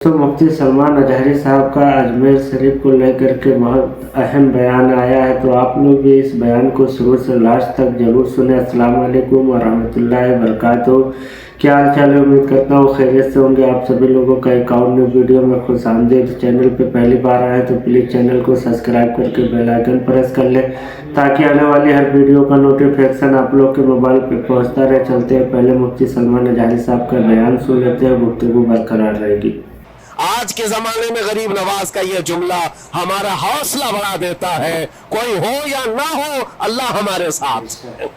तो मुफ्ती सलमान अजहरी साहब का अजमेर शरीफ को लेकर के बहुत अहम बयान आया है, तो आप लोग भी इस बयान को शुरू से लास्ट तक जरूर सुने। अस्सलाम वालेकुम व रहमतुल्लाहि व बरकातुहू। क्या हाल चाल है? उम्मीद करता हूँ खैरियत से होंगे। आप सभी लोगों का एक और न्यू वीडियो में खुश आमदीद। चैनल पे पहली बार आए तो प्लीज़ चैनल को सब्सक्राइब करके बेल आइकन प्रेस कर लें ताकि आने वाली हर वीडियो का नोटिफिकेशन आप लोग के मोबाइल पे पहुँचता रहे। चलते हैं पहले मुफ्ती सलमान अजहरी साहब का बयान सुन लेते हैं, गुफ्तगू बरकरार रहेगी। आज के जमाने में गरीब नवाज का यह जुमला हमारा हौसला बढ़ा देता है। कोई हो या ना हो, अल्लाह हमारे साथ है।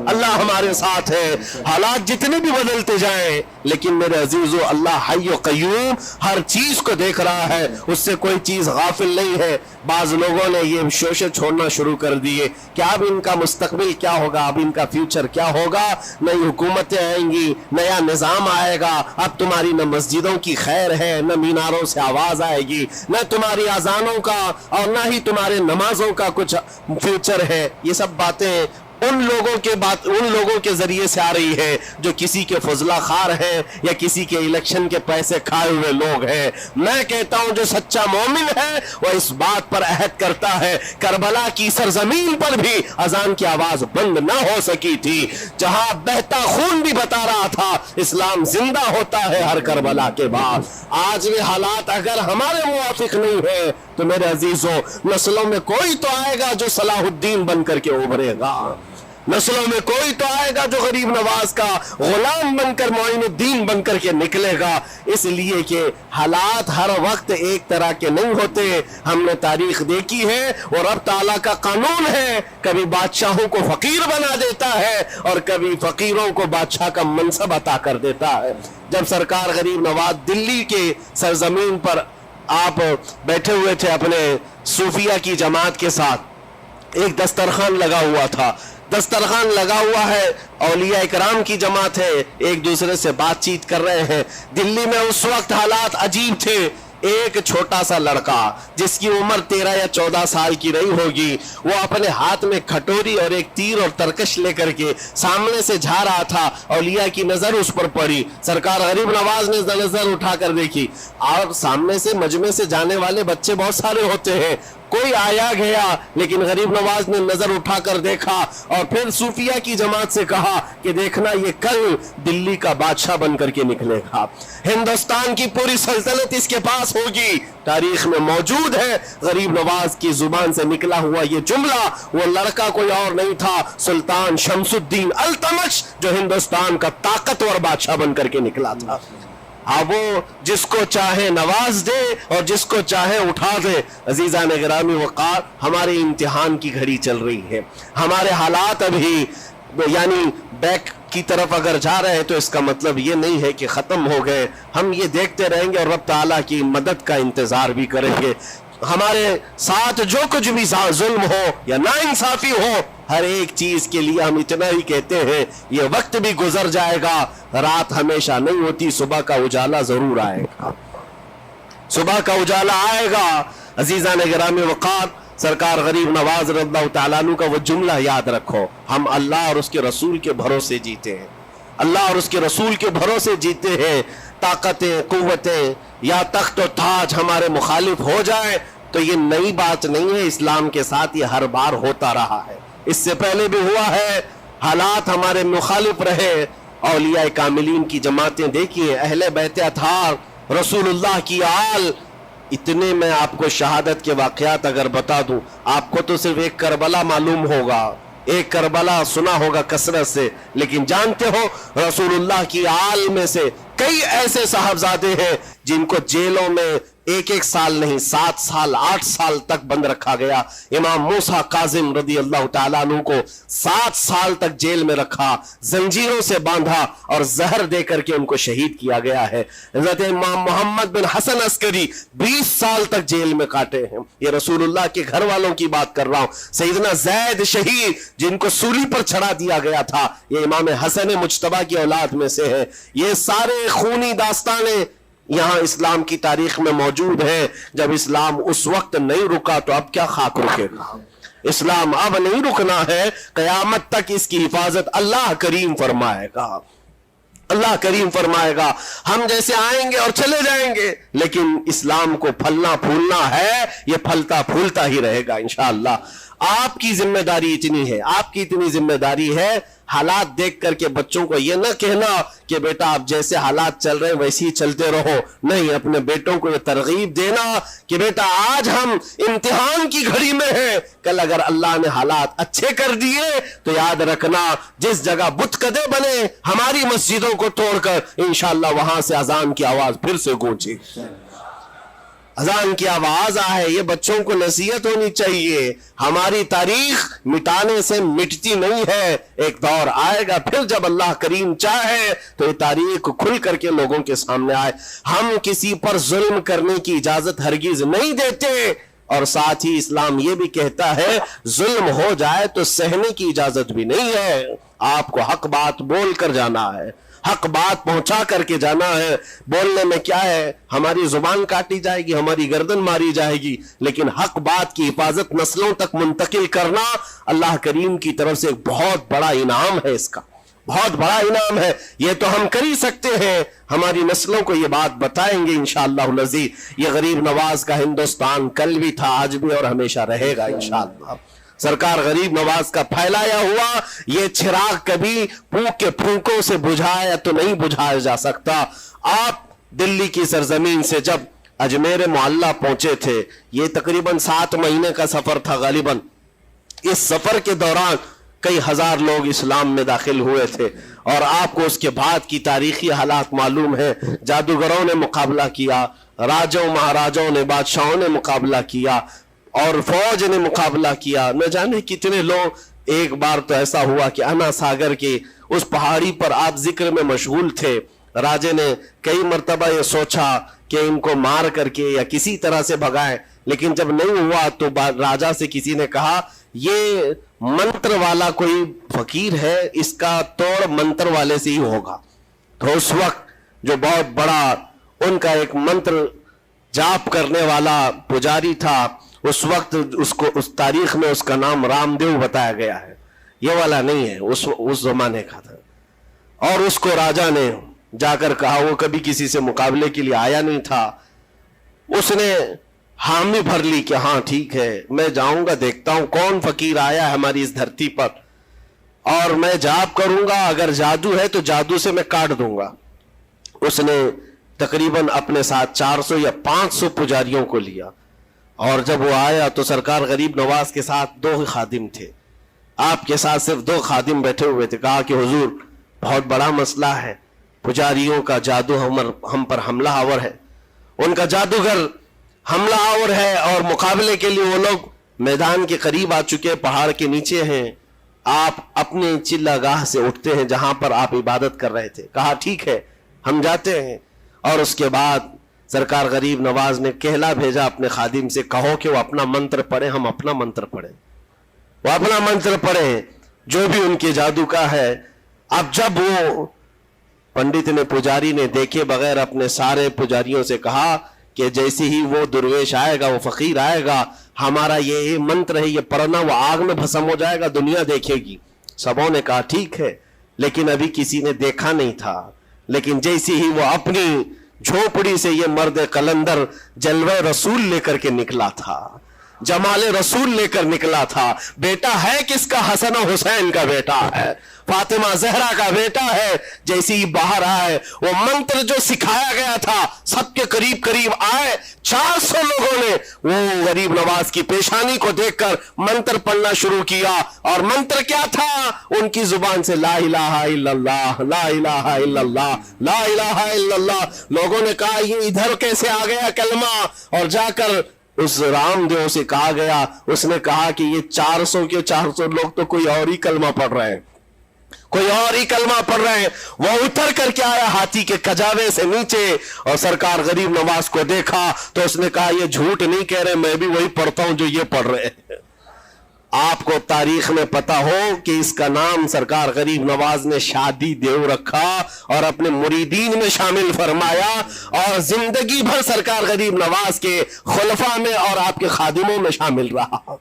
अल्लाह हमारे साथ है। हालात जितने भी बदलते जाएं, लेकिन मेरे अजीजों, अल्लाह हय्य क़य्यूम हर चीज को देख रहा है, उससे कोई चीज गाफिल नहीं है। बाज लोगों ने ये शोशे छोड़ना शुरू कर दिए कि अब इनका मुस्तकबिल क्या होगा, अब इनका फ्यूचर क्या होगा, नई हुकूमतें आएंगी, नया निजाम आएगा, अब तुम्हारी न मस्जिदों की खैर है, न मीनारों से आवाज आएगी, न तुम्हारी अजानों का और न ही तुम्हारे नमाजों का कुछ फ्यूचर है। ये सब बातें उन लोगों के जरिए से आ रही है जो किसी के फजला खार हैं या किसी के इलेक्शन के पैसे खाए हुए लोग हैं। मैं कहता हूं जो सच्चा मोमिन है वह इस बात पर अहद करता है, करबला की सरजमीन पर भी अजान की आवाज बंद ना हो सकी थी, जहां बहता खून भी बता रहा था इस्लाम जिंदा होता है हर करबला के बाद। आज भी हालात अगर हमारे मुवाफिक नहीं है तो मेरे अजीजों, नस्लों में कोई तो आएगा जो सलाहुद्दीन बनकर के उभरेगा, नस्लों में कोई तो आएगा जो गरीब नवाज का गुलाम बनकर मोइनुद्दीन बनकर के निकलेगा। इसलिए कि हालात हर वक्त एक तरह के नहीं होते। हमने तारीख देखी है और रब ताला का कानून है, कभी बादशाहों को फकीर बना देता है और कभी फकीरों को बादशाह का मनसब अता कर देता है। जब सरकार गरीब नवाज दिल्ली के सरजमीन पर आप बैठे हुए थे अपने सूफिया की जमात के साथ, एक दस्तरखान लगा हुआ था, दस्तरखान लगा हुआ है, औलिया इकराम की जमात है, एक दूसरे से बातचीत कर रहे हैं। दिल्ली में उस वक्त हालात अजीब थे। एक छोटा सा लड़का जिसकी उम्र 13 या 14 साल की रही होगी, वो अपने हाथ में खटोरी और एक तीर और तरकश लेकर के सामने से जा रहा था। औलिया की नजर उस पर पड़ी, सरकार गरीब नवाज ने नजर उठाकर देखी। और सामने से मजमे से जाने वाले बच्चे बहुत सारे होते हैं, कोई आया गया, लेकिन गरीब नवाज ने नजर उठाकर देखा और फिर सूफिया की जमात से कहा कि देखना ये कल दिल्ली का बादशाह बनकर के निकलेगा, हिंदुस्तान की पूरी सल्तनत इसके पास होगी। तारीख में मौजूद है गरीब नवाज की जुबान से निकला हुआ ये जुमला। वो लड़का कोई और नहीं था, सुल्तान शमसुद्दीन अल्तमश, जो हिंदुस्तान का ताकतवर बादशाह बनकर के निकला था। हाँ, वो जिसको चाहे नवाज दे और जिसको चाहे उठा दे। अजीजा ने गिरामी वक़ार, हमारे इम्तिहान की घड़ी चल रही है। हमारे हालात अभी यानी बैक की तरफ अगर जा रहे हैं तो इसका मतलब ये नहीं है कि ख़त्म हो गए। हम ये देखते रहेंगे और रब ताला की मदद का इंतज़ार भी करेंगे। हमारे साथ जो कुछ भी जुल्म हो या नाइंसाफी हो, हर एक चीज के लिए हम इतना ही कहते हैं, ये वक्त भी गुजर जाएगा, रात हमेशा नहीं होती, सुबह का उजाला जरूर आएगा, सुबह का उजाला आएगा। अजीजा ने गिरामी वक़ार, सरकार गरीब नवाज रज़ियल्लाहु तआला अन्हु का वो जुमला याद रखो, हम अल्लाह और उसके रसूल के भरोसे जीते हैं, अल्लाह और उसके रसूल के भरोसे जीते हैं। ताकतें, कुव्वतें या तख्त और ताज हमारे मुखालिफ हो जाए तो ये नई बात नहीं है, इस्लाम के साथ ये हर बार होता रहा है, इससे पहले भी हुआ है। हालात हमारे मुखालिफ रहे। औलिया कामिलीन की जमातें देखिए, अहले बैत अतहार, रसूलुल्लाह की आल, इतने में आपको शहादत के वाक़यात अगर बता दूं, आपको तो सिर्फ एक करबला मालूम होगा, एक करबला सुना होगा कसरत से, लेकिन जानते हो रसूलुल्लाह की आल में से कई ऐसे साहबजादे हैं जिनको जेलों में एक एक साल नहीं 7 साल 8 साल तक बंद रखा गया। इमाम मूसा काजिम रज़ियल्लाहु तआला अन्हु को 7 साल तक जेल में रखा, जंजीरों से बांधा और जहर दे करके उनको शहीद किया गया है। हज़रत इमाम मोहम्मद बिन हसन अस्करी 20 साल तक जेल में काटे हैं। ये रसूलुल्लाह के घर वालों की बात कर रहा हूं। सैयदना ज़ैद शहीद, जिनको सूली पर चढ़ा दिया गया था, ये इमाम हसन मुज्तबा की औलाद में से है। ये सारे खूनी दास्ताने यहाँ इस्लाम की तारीख में मौजूद है। जब इस्लाम उस वक्त नहीं रुका तो अब क्या खाक रुकेगा? इस्लाम अब नहीं रुकना है, कयामत तक इसकी हिफाजत अल्लाह करीम फरमाएगा। اللہ کریم فرمائے گا ہم جیسے آئیں گے اور چلے جائیں گے، لیکن اسلام کو پھلنا پھولنا ہے، یہ پھلتا پھولتا ہی رہے گا انشاءاللہ۔ آپ کی ذمہ داری اتنی ہے، آپ کی اتنی ذمہ داری ہے، حالات دیکھ کر کے بچوں کو یہ نہ کہنا کہ بیٹا آپ جیسے حالات چل رہے ہیں ویسے ہی چلتے رہو، نہیں، اپنے بیٹوں کو یہ ترغیب دینا کہ بیٹا آج ہم امتحان کی گھڑی میں ہیں، کل اگر اللہ نے حالات اچھے کر دیے تو یاد رکھنا جس جگہ بت کدے بنے ہماری مسجدوں کو توڑ کر انشاءاللہ وہاں سے اذان کی آواز پھر سے گونجے، اذان کی آواز آئے۔ یہ بچوں کو نصیحت ہونی چاہیے، ہماری تاریخ مٹانے سے مٹتی نہیں ہے، ایک دور آئے گا پھر جب اللہ کریم چاہے تو یہ تاریخ کھل کر کے لوگوں کے سامنے آئے۔ ہم کسی پر ظلم کرنے کی اجازت ہرگز نہیں دیتے، اور ساتھ ہی اسلام یہ بھی کہتا ہے ظلم ہو جائے تو سہنے کی اجازت بھی نہیں ہے، آپ کو حق بات بول کر جانا ہے، حق بات پہنچا کر کے جانا ہے۔ بولنے میں کیا ہے، ہماری زبان کاٹی جائے گی، ہماری گردن ماری جائے گی، لیکن حق بات کی حفاظت نسلوں تک منتقل کرنا اللہ کریم کی طرف سے ایک بہت بڑا انعام ہے، اس کا بہت بڑا انعام ہے۔ یہ تو ہم کر ہی سکتے ہیں، ہماری نسلوں کو یہ بات بتائیں گے انشاءاللہ العزیز۔ یہ غریب نواز کا ہندوستان کل بھی تھا، آج بھی اور ہمیشہ رہے گا انشاءاللہ۔ سرکار غریب نواز کا پھیلایا ہوا یہ چراغ کبھی پھونک کے پھونکوں سے بجھایا تو نہیں بجھایا جا سکتا۔ آپ دلی کی سرزمین سے جب اجمیر معلیٰ پہنچے تھے، یہ تقریباً 7 مہینے کا سفر تھا غالباً، اس سفر کے دوران کئی ہزار لوگ اسلام میں داخل ہوئے تھے، اور آپ کو اس کے بعد کی تاریخی حالات معلوم ہے۔ جادوگروں نے مقابلہ کیا، راجوں مہاراجوں نے، بادشاہوں نے مقابلہ کیا، اور فوج نے مقابلہ کیا، نہ جانے کتنے لوگ۔ ایک بار تو ایسا ہوا کہ انا ساگر کی اس پہاڑی پر آپ ذکر میں مشغول تھے، راجے نے کئی مرتبہ یہ سوچا کہ ان کو مار کر کے یا کسی طرح سے بھگائیں، لیکن جب نہیں ہوا تو راجہ سے کسی نے کہا یہ منتر والا کوئی فقیر ہے، اس کا توڑ منتر والے سے ہی ہوگا۔ تو اس وقت جو بہت بڑا ان کا ایک منتر جاپ کرنے والا پجاری تھا، اس وقت اس تاریخ میں اس کا نام رام دیو بتایا گیا ہے، یہ والا نہیں ہے، اس زمانے کا تھا۔ اور اس کو راجہ نے جا کر کہا، وہ کبھی کسی سے مقابلے کے لیے آیا نہیں تھا، اس نے حامی بھر لی کہ ہاں ٹھیک ہے، میں جاؤں گا، دیکھتا ہوں کون فقیر آیا ہے ہماری اس دھرتی پر، اور میں جاپ کروں گا، اگر جادو ہے تو جادو سے میں کاٹ دوں گا۔ اس نے تقریباً اپنے ساتھ 400 یا 500 پجاریوں کو لیا، اور جب وہ آیا تو سرکار غریب نواز کے ساتھ 2 خادم تھے، آپ کے ساتھ صرف 2 خادم بیٹھے ہوئے تھے۔ کہا کہ حضور بہت بڑا مسئلہ ہے، پجاریوں کا جادو ہم پر حملہ آور ہے، ان کا جادوگر حملہ آور ہے، اور مقابلے کے لیے وہ لوگ میدان کے قریب آ چکے، پہاڑ کے نیچے ہیں، آپ اپنے چلہ گاہ سے اٹھتے ہیں جہاں پر آپ عبادت کر رہے تھے۔ کہا ٹھیک ہے ہم جاتے ہیں، اور اس کے بعد سرکار غریب نواز نے کہلا بھیجا اپنے خادم سے، کہو کہ وہ اپنا منتر پڑھیں، ہم اپنا منتر پڑھیں، وہ اپنا منتر پڑھیں جو بھی ان کے جادو کا ہے۔ اب جب وہ پنڈت نے، پجاری نے دیکھے بغیر اپنے سارے پجاریوں سے کہا کہ جیسے ہی وہ درویش آئے گا، وہ فقیر آئے گا، ہمارا یہ منتر ہے، یہ پڑھنا، وہ آگ میں بھسم ہو جائے گا، دنیا دیکھے گی۔ سبوں نے کہا ٹھیک ہے، لیکن ابھی کسی نے دیکھا نہیں تھا، لیکن جیسے ہی وہ اپنی جھوپڑی سے یہ مرد قلندر جلوہ رسول لے کر کے نکلا تھا، جمال رسول لے کر نکلا تھا، بیٹا ہے کس کا؟ حسن و حسین کا بیٹا ہے، فاطمہ زہرا کا بیٹا ہے۔ جیسے ہی باہر آئے، وہ منتر جو سکھایا گیا تھا سب کے قریب قریب آئے، 400 لوگوں نے وہ غریب نواز کی پیشانی کو دیکھ کر منتر پڑھنا شروع کیا، اور منتر کیا تھا؟ ان کی زبان سے لا الہ الا اللہ، لا الہ الا اللہ، لا الہ الا اللہ۔ لوگوں نے کہا یہ ادھر کیسے آ گیا کلمہ؟ اور جا کر اس رام دیو سے کہا گیا، اس نے کہا کہ یہ 400 کے 400 لوگ تو کوئی اور ہی کلمہ پڑھ رہے ہیں، کوئی اور ہی کلمہ پڑھ رہے ہیں۔ وہ اتر کر کے آیا ہاتھی کے کجاوے سے نیچے، اور سرکار غریب نواز کو دیکھا تو اس نے کہا یہ جھوٹ نہیں کہہ رہے، میں بھی وہی پڑھتا ہوں جو یہ پڑھ رہے ہیں۔ آپ کو تاریخ میں پتا ہو کہ اس کا نام سرکار غریب نواز نے شادی دیو رکھا اور اپنے مریدین میں شامل فرمایا، اور زندگی بھر سرکار غریب نواز کے خلفاء میں اور آپ کے خادموں میں شامل رہا۔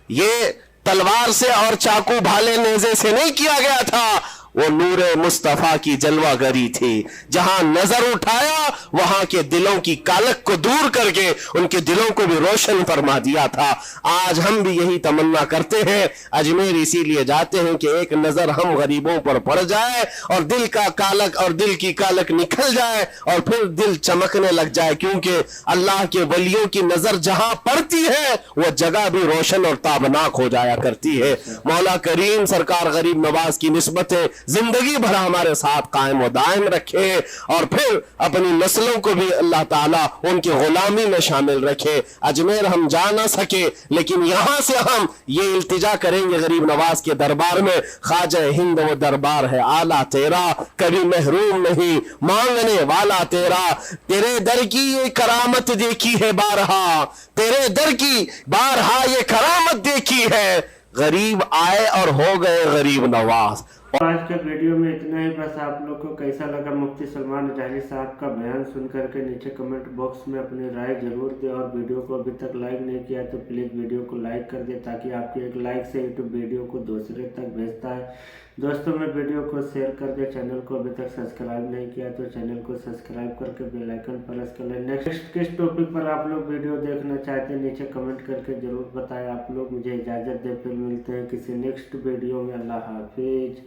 یہ تلوار سے اور چاقو بھالے نیزے سے نہیں کیا گیا تھا، वो नूरे मुस्तफा की जलवागरी थी। जहां नजर उठाया वहां के दिलों की कालक को दूर करके उनके दिलों को भी रोशन फरमा दिया था। आज हम भी यही तमन्ना करते हैं, अजमेर इसीलिए जाते हैं कि एक नजर हम गरीबों पर पड़ जाए और दिल का कालक और दिल की कालक निकल जाए और फिर दिल चमकने लग जाए, क्योंकि अल्लाह के वलियों की नजर जहां पड़ती है वो जगह भी रोशन और ताबनाक हो जाया करती है। मौला करीम सरकार गरीब नवाज की निस्बतें जिंदगी भर हमारे साथ कायम और दायम रखे और फिर अपनी नस्लों को भी अल्लाह ताला उनकी गुलामी में शामिल रखे। अजमेर हम जा ना सके लेकिन यहां से हम ये इल्तिजा करेंगे गरीब नवाज के दरबार में, ख्वाजा हिंद वो दरबार है आला तेरा, कभी महरूम नहीं मांगने वाला तेरा। तेरे दर की ये करामत देखी है बारहा, तेरे दर की बारहा ये करामत देखी है, गरीब आए और हो गए गरीब नवाज। आज के वीडियो में इतना ही। बस आप लोग को कैसा लगा मुफ्ती सलमान अजहरी साहब का बयान सुन करके नीचे कमेंट बॉक्स में अपनी राय जरूर दें और वीडियो को अभी तक लाइक नहीं किया तो प्लीज़ वीडियो को लाइक कर दें, ताकि आपके एक लाइक से यूट्यूब वीडियो को दूसरे तक भेजता है। दोस्तों में वीडियो को शेयर कर दें, चैनल को अभी तक सब्सक्राइब नहीं किया तो चैनल को सब्सक्राइब करके बेल आइकन प्रेस कर लें। नेक्स्ट किस टॉपिक पर आप लोग वीडियो देखना चाहते हैं नीचे कमेंट करके जरूर बताएं। आप लोग मुझे इजाज़त दें, फिर मिलते हैं किसी नेक्स्ट वीडियो में। अल्लाह हाफिज।